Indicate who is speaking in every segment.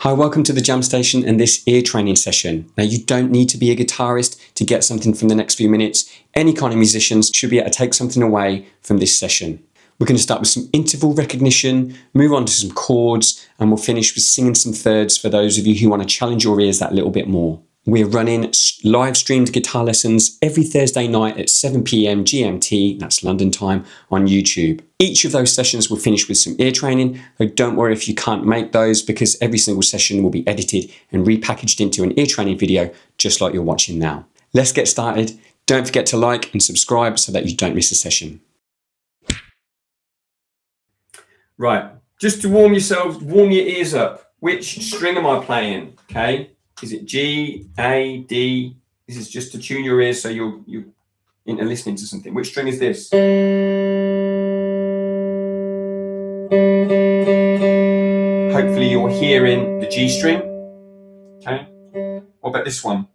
Speaker 1: Hi, welcome to the Jam Station and this ear training session. Now, you don't need to be a guitarist to get something from the next few minutes. Any kind of musicians should be able to take something away from this session. We're going to start with some interval recognition, move on to some chords, and we'll finish with singing some thirds for those of you who want to challenge your ears that little bit more. We're running live streamed guitar lessons every Thursday night at 7 p.m. GMT, that's London time, on YouTube. Each of those sessions will finish with some ear training, so don't worry if you can't make those because every single session will be edited and repackaged into an ear training video just like you're watching now. Let's get started. Don't forget to like and subscribe so that you don't miss a session. Right, just to warm yourselves, warm your ears up. Which string am I playing? Okay. Is it G, A, D? This is just to tune your ears so you're into listening to something. Which string is this? Hopefully you're hearing the G string. Okay. What about this one?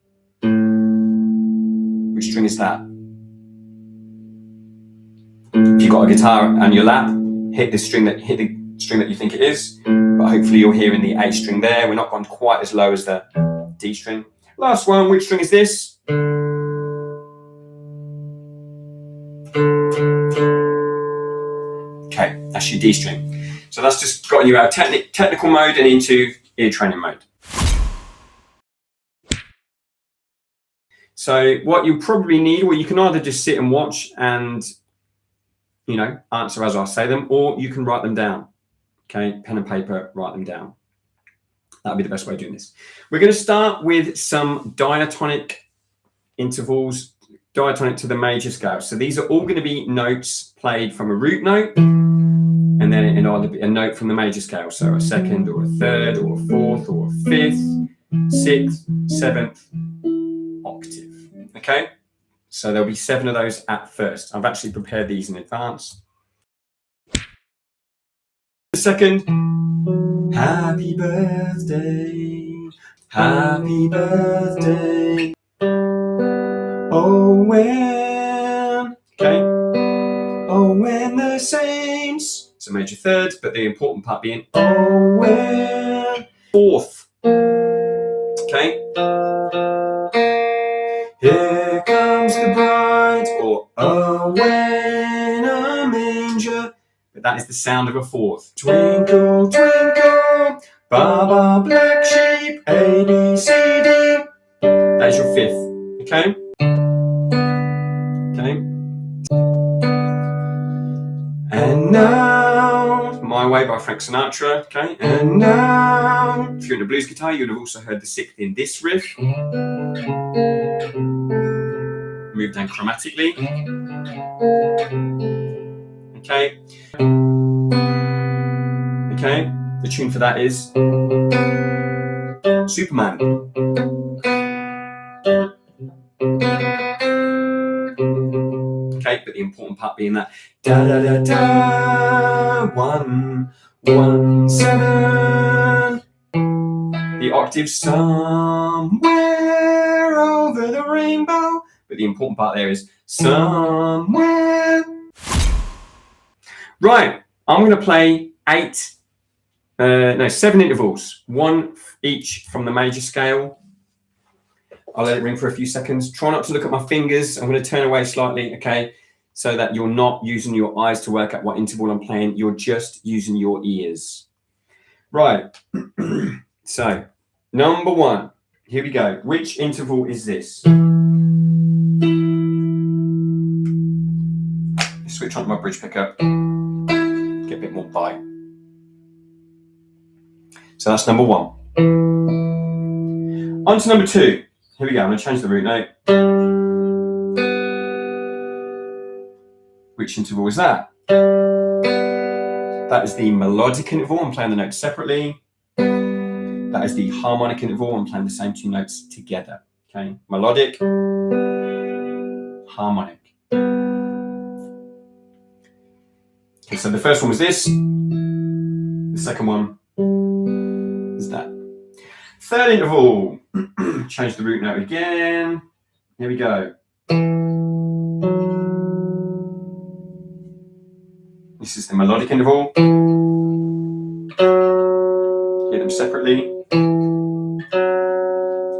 Speaker 1: Which string is that? If you've got a guitar on your lap, hit the string that you think it is. But hopefully you're hearing the A string there. We're not going quite as low as the D string. Last one, which string is this? Okay, that's your D string. So that's just gotten you out of technical mode and into ear training mode. So what you probably need, well, you can either just sit and watch and, answer as I say them, or you can write them down. Okay, pen and paper, write them down. That'll be the best way of doing this. We're going to start with some diatonic intervals, diatonic to the major scale. So these are all going to be notes played from a root note, and then it'll either be a note from the major scale. So a second or a third or a fourth or a fifth, sixth, seventh octave. Okay, so there'll be 7 of those at first. I've actually prepared these in advance. The second, happy birthday, happy birthday, oh when, okay, oh when the saints, it's a major third, but the important part being, oh when, fourth, okay, here comes the bride, or oh when a manger, but that is the sound of a fourth. Twinkle, twinkle, Baba black sheep, A, B, C, D. That is your fifth, okay? Okay. And now, My Way by Frank Sinatra, okay? And now, if you're in a blues guitar, you'd have also heard the sixth in this riff. Move down chromatically. Okay. Okay, the tune for that is Superman. Okay, but the important part being that da da da da 1 1 7. The octave somewhere over the rainbow, but the important part there is somewhere. Right, I'm going to play 7 intervals, 1 each from the major scale. I'll let it ring for a few seconds. Try not to look at my fingers. I'm going to turn away slightly, okay, so that you're not using your eyes to work out what interval I'm playing. You're just using your ears. Right. So, number 1. Here we go. Which interval is this? Switch on my bridge pickup. Get a bit more bite. So that's number 1. On to number 2. Here we go. I'm going to change the root note. Which interval is that? That is the melodic interval. I'm playing the notes separately. That is the harmonic interval. I'm playing the same 2 notes together. Okay. Melodic, harmonic. Okay, so the first one was this. The second one is that. Third interval. Change the root note again. Here we go. This is the melodic interval. Hear them separately.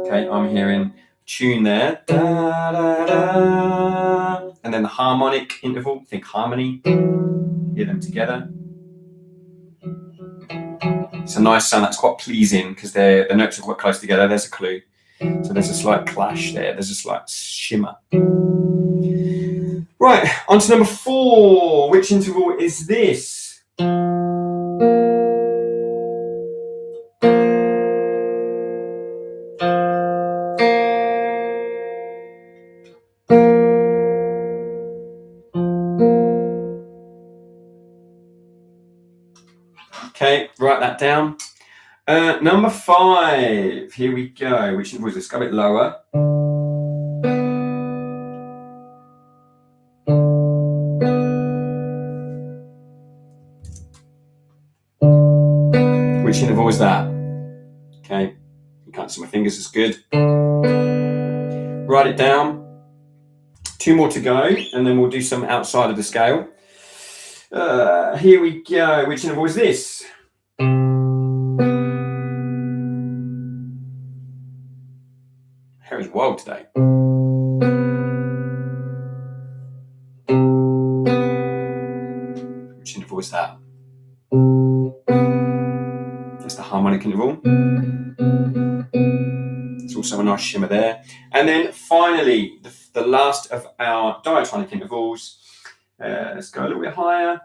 Speaker 1: Okay, I'm hearing tune there. Da, da, da. And then the harmonic interval, think harmony. Hear them together. It's a nice sound that's quite pleasing because the notes are quite close together. There's a clue. So there's a slight clash there. There's a slight shimmer. Right, on to number 4. Which interval is this? Okay, write that down. Number 5. Here we go. Which interval is this? Go a bit lower. Which interval is that? Okay, you can't see my fingers as good. Write it down. 2 more to go, and then we'll do some outside of the scale. Here we go. Which interval is this? Hair is wild today. Which interval is that? That's the harmonic interval. There's also a nice shimmer there. And then finally, the last of our diatonic intervals. Let's go a little bit higher.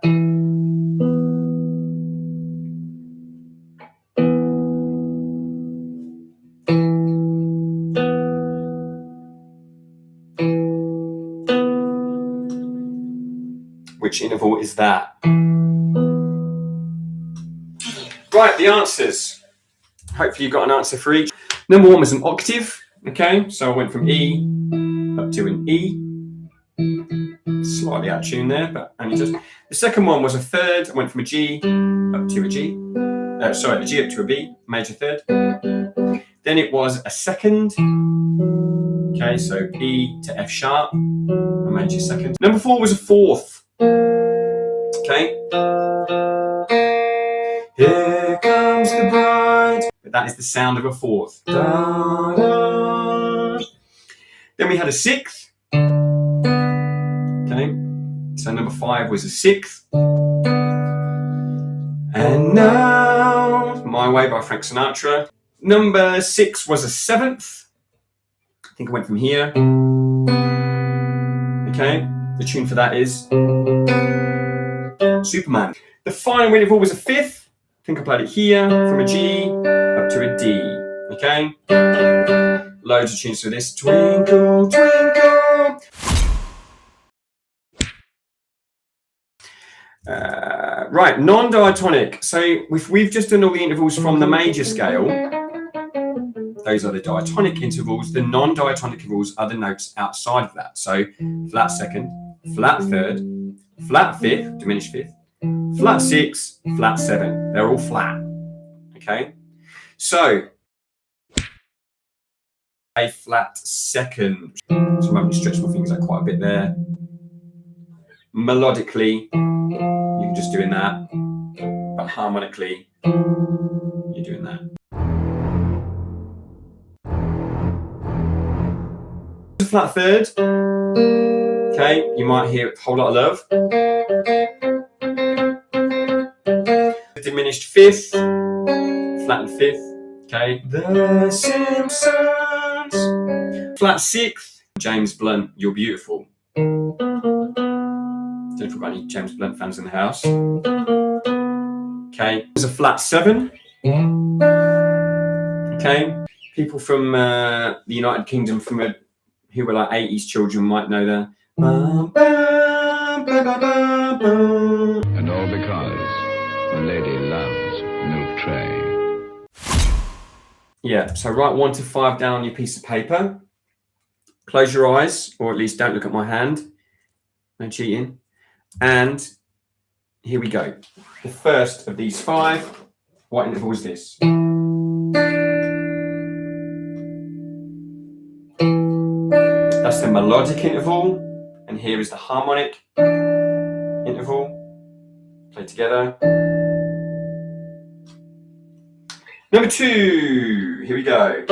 Speaker 1: Which interval is that? Right, the answers. Hopefully you've got an answer for each. Number 1 was an octave. Okay, so I went from E up to an E. Slightly out of tune there, but only just. The second one was a third. I went from a G up to a G. A G up to a B, major third. Then it was a second. Okay, so E to F sharp, a major second. Number 4 was a fourth. Okay. Here comes the bride. But that is the sound of a fourth. Da, da. Then we had a sixth. Okay. So number 5 was a sixth. And now, My Way by Frank Sinatra. Number 6 was a seventh. I think I went from here. Okay. The tune for that is Superman. The final interval was a fifth. I think I played it here from a G up to a D. Okay? Loads of tunes for this. Twinkle, twinkle. Right, non-diatonic. So we've just done all the intervals from the major scale. Those are the diatonic intervals. The non-diatonic intervals are the notes outside of that. So flat second, flat third, flat fifth, diminished fifth, flat 6, flat 7. They're all flat. Okay? So a flat second. So I'm having to stretch my fingers out quite a bit there. Melodically, you can just doing that. But harmonically, you're doing that. A flat third. Okay, you might hear a whole lot of love. Diminished fifth, flattened fifth. Okay, The Simpsons. Flat sixth, James Blunt, You're Beautiful. Don't know if we've got any James Blunt fans in the house. Okay, there's a flat 7. Okay, people from the United Kingdom who were like 80s children might know that.
Speaker 2: And all because the lady loves milk tray.
Speaker 1: Yeah, so write 1 to 5 down on your piece of paper. Close your eyes, or at least don't look at my hand. No cheating. And here we go. The first of these 5. What interval is this? That's the melodic interval. And here is the harmonic interval. Play together. Number 2. Here we go.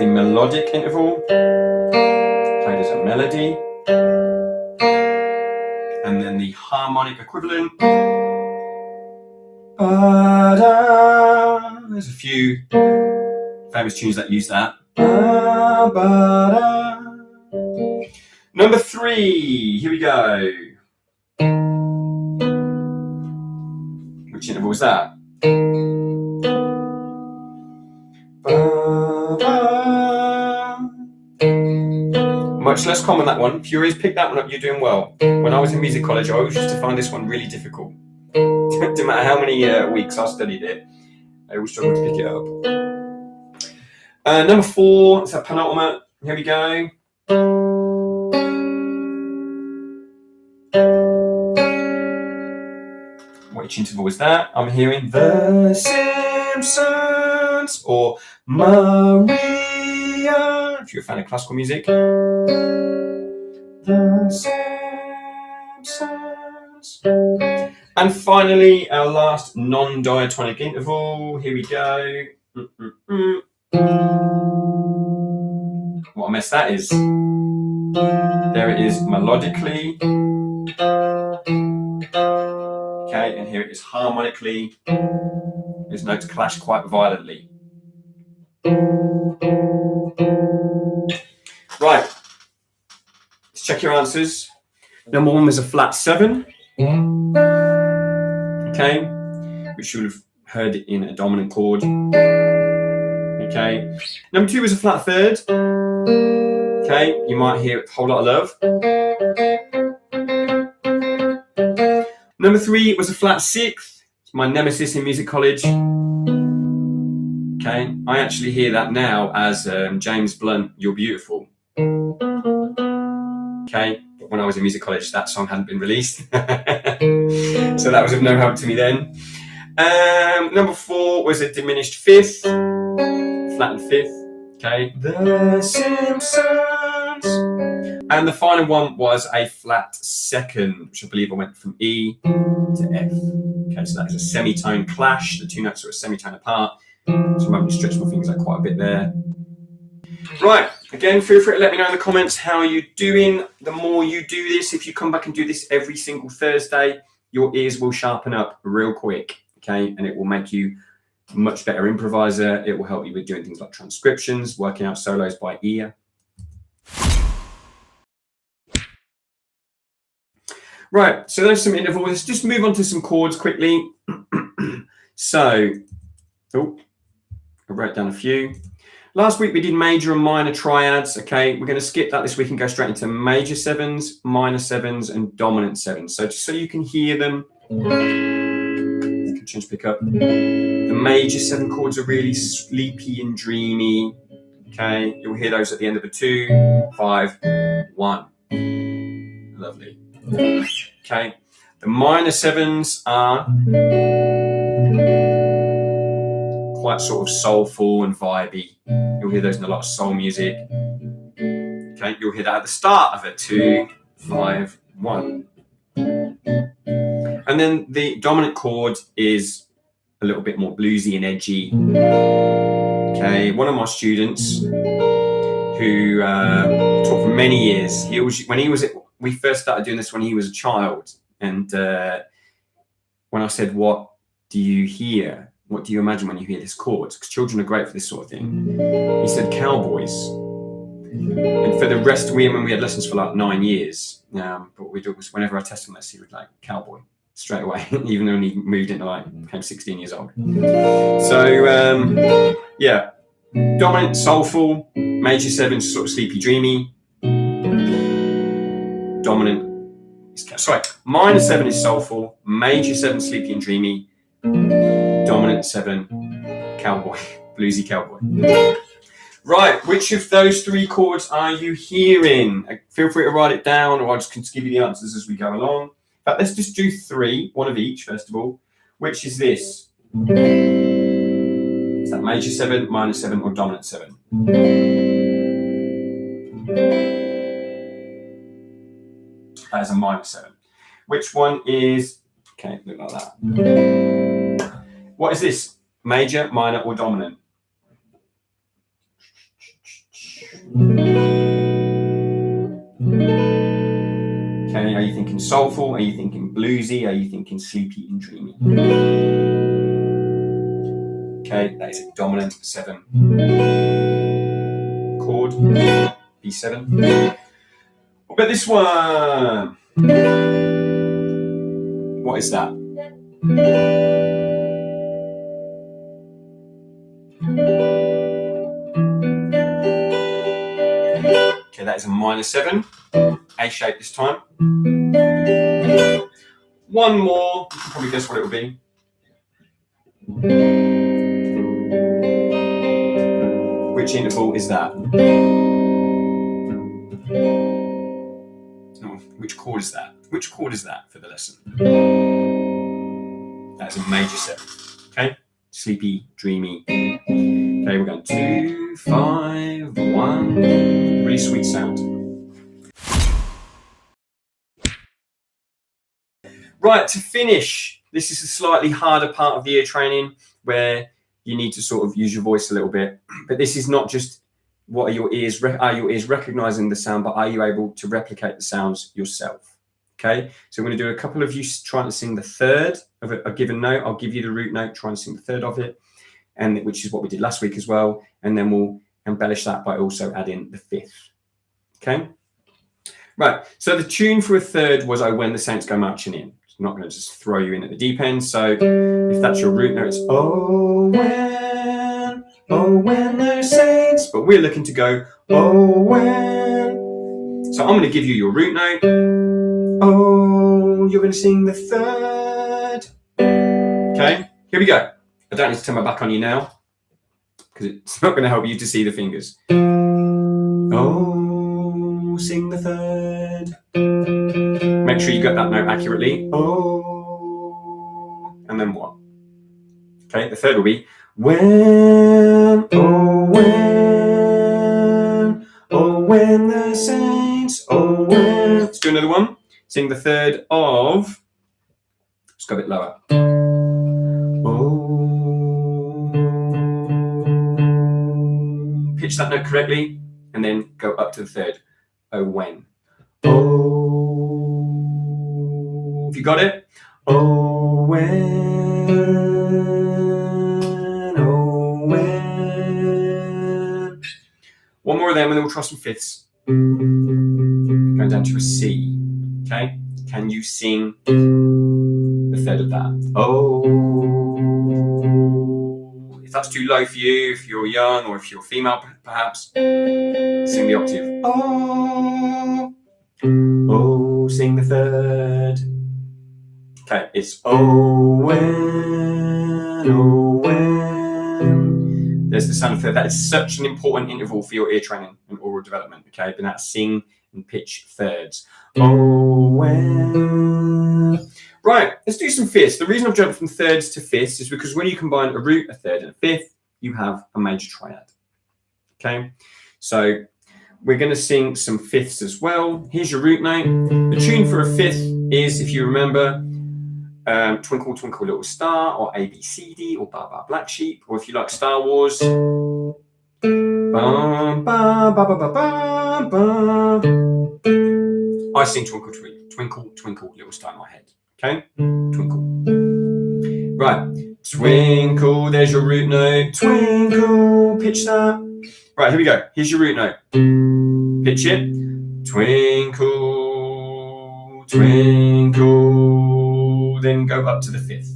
Speaker 1: the melodic interval, played as a melody, and then the harmonic equivalent. Ba-da. There's a few famous tunes that use that. Ba-da. Number 3, here we go. Which interval was that? Much less common, that one. If you always pick that one up, you're doing well. When I was in music college, I always used to find this one really difficult. No matter how many weeks I studied it, I always struggled to pick it up. Number 4, it's a penultimate. Here we go. Which interval was that? I'm hearing The Simpsons or Maria, if you're a fan of classical music. The Simpsons. And finally, our last non-diatonic interval. Here we go. What a mess that is. There it is melodically. Okay, and here it is harmonically. These notes clash quite violently. Right, let's check your answers. Number 1 was a flat 7. Okay, which you would have heard it in a dominant chord. Okay, number 2 was a flat 3rd. Okay, you might hear a whole lot of love. Number 3 was a flat 6th. It's my nemesis in music college. Okay, I actually hear that now as James Blunt, You're Beautiful. Okay, but when I was in music college, that song hadn't been released. So that was of no help to me then. Number 4 was a diminished 5th, flattened 5th. Okay, The Simpsons. And the final one was a flat 2nd, which I believe I went from E to F. Okay, so that is a semitone clash. The 2 notes are a semitone apart. So I'm having to stretch my fingers out quite a bit there. Right, again, feel free to let me know in the comments how you're doing. The more you do this, if you come back and do this every single Thursday, your ears will sharpen up real quick, okay? And it will make you a much better improviser. It will help you with doing things like transcriptions, working out solos by ear. Right, so there's some intervals. Let's just move on to some chords quickly. So, I wrote down a few. Last week we did major and minor triads. Okay, we're going to skip that this week and go straight into major 7s, minor 7s, and dominant 7s. So just so you can hear them, you can change pick up. The major 7 chords are really sleepy and dreamy. Okay, you'll hear those at the end of a 2, 5, 1. Lovely. Okay, the minor 7s are quite sort of soulful and vibey. You'll hear those in a lot of soul music. Okay, you'll hear that at the start of it. 2, 5, 1. And then the dominant chord is a little bit more bluesy and edgy. Okay, one of my students who taught for many years, we first started doing this when he was a child, and when I said, what do you hear? What do you imagine when you hear this chord? Because children are great for this sort of thing. He said cowboys. And for the rest, we had lessons for like 9 years. But we'd always, whenever I tested him, he would like cowboy straight away, even though he moved into became 16 years old. So yeah, dominant, soulful, major 7, sort of sleepy, dreamy. Dominant, minor 7 is soulful, major 7 sleepy and dreamy. Dominant 7, cowboy, bluesy cowboy. Right, which of those 3 chords are you hearing? Feel free to write it down, or I'll just give you the answers as we go along. But let's just do 3, one of each, first of all. Which is this? Is that major 7, minor 7, or dominant 7? That is a minor 7. Which one is, okay, look like that. What is this? Major, minor, or dominant? Okay, are you thinking soulful? Are you thinking bluesy? Are you thinking sleepy and dreamy? Okay, that is a dominant 7 chord, B7. What about this one? What is that? Okay, that is a -7, A shape this time. One more, you can probably guess what it will be. Which interval is that? Oh, which chord is that? Which chord is that for the lesson? That's a major 7. Okay, sleepy, dreamy. Okay, we're going 2, 5, 1. Really sweet sound. Right, to finish, this is a slightly harder part of the ear training where you need to sort of use your voice a little bit. But this is not just what are your ears recognizing the sound, but are you able to replicate the sounds yourself? Okay, so I'm going to do a couple of you trying to sing the third of a given note. I'll give you the root note, try and sing the third of it, and which is what we did last week as well. And then we'll embellish that by also adding the fifth. Okay, right. So the tune for a third was "Oh When the Saints Go Marching In." I'm not going to just throw you in at the deep end. So if that's your root note, it's oh when the saints. But we're looking to go oh when. So I'm going to give you your root note. Oh, you're going to sing the third. Okay, here we go. I don't need to turn my back on you now because it's not going to help you to see the fingers. Oh, sing the third. Make sure you get that note accurately. Oh, and then what? Okay, the third will be when, oh when the saints, oh when. Let's do another one. Sing the third of, let's go a bit lower. Oh, pitch that note correctly, and then go up to the third. Oh when. Oh, have you got it? Oh when, oh when. One more of them and then we'll try some fifths. Going down to a C, okay? Can you sing the third of that? Oh, if that's too low for you, if you're young or if you're female perhaps, sing the octave. Oh, oh, sing the third. Okay, it's oh when, oh when. There's the sound of third. That is such an important interval for your ear training and oral development, okay? But that's sing and pitch thirds. Oh when. Right, let's do some fifths. The reason I've jumped from thirds to fifths is because when you combine a root, a third, and a fifth, you have a major triad, okay? So we're going to sing some fifths as well. Here's your root note. The tune for a fifth is, if you remember, Twinkle Twinkle Little Star, or A B C D, or Ba Ba Black Sheep, or if you like Star Wars, ba ba ba ba ba ba ba. I sing Twinkle Twinkle Twinkle Little Star in my head. Okay, twinkle. Right, twinkle. There's your root note. Twinkle. Pitch that. Right, here we go. Here's your root note. Pitch it. Twinkle, twinkle. Then go up to the fifth.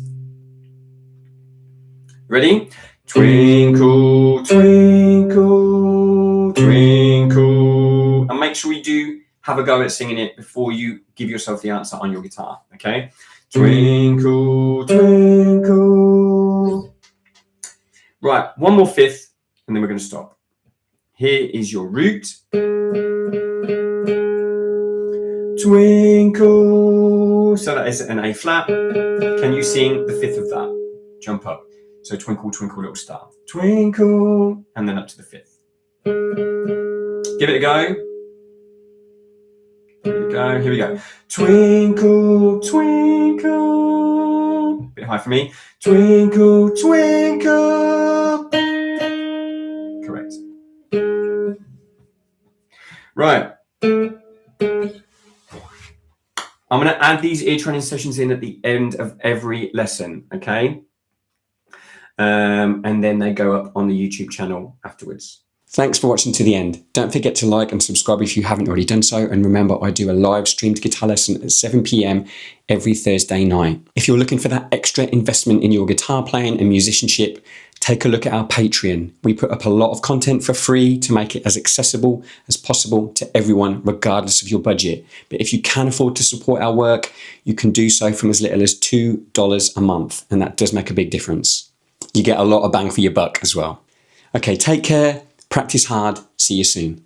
Speaker 1: Ready? Twinkle, twinkle, twinkle. And make sure you do have a go at singing it before you give yourself the answer on your guitar. Okay? Twinkle, twinkle. Right, one more fifth, and then we're going to stop. Here is your root. Twinkle. So that is an A flat. Can you sing the fifth of that? Jump up. So twinkle, twinkle, little star. Twinkle. And then up to the fifth. Give it a go. Give it a go. Here we go. Twinkle, twinkle. Bit high for me. Twinkle, twinkle. Correct. Right. I'm going to add these ear training sessions in at the end of every lesson, okay? And then they go up on the YouTube channel afterwards. Thanks for watching to the end. Don't forget to like and subscribe if you haven't already done so. And remember, I do a live streamed guitar lesson at 7 p.m. every Thursday night. If you're looking for that extra investment in your guitar playing and musicianship, take a look at our Patreon. We put up a lot of content for free to make it as accessible as possible to everyone, regardless of your budget. But if you can afford to support our work, you can do so from as little as $2 a month. And that does make a big difference. You get a lot of bang for your buck as well. Okay, take care. Practice hard. See you soon.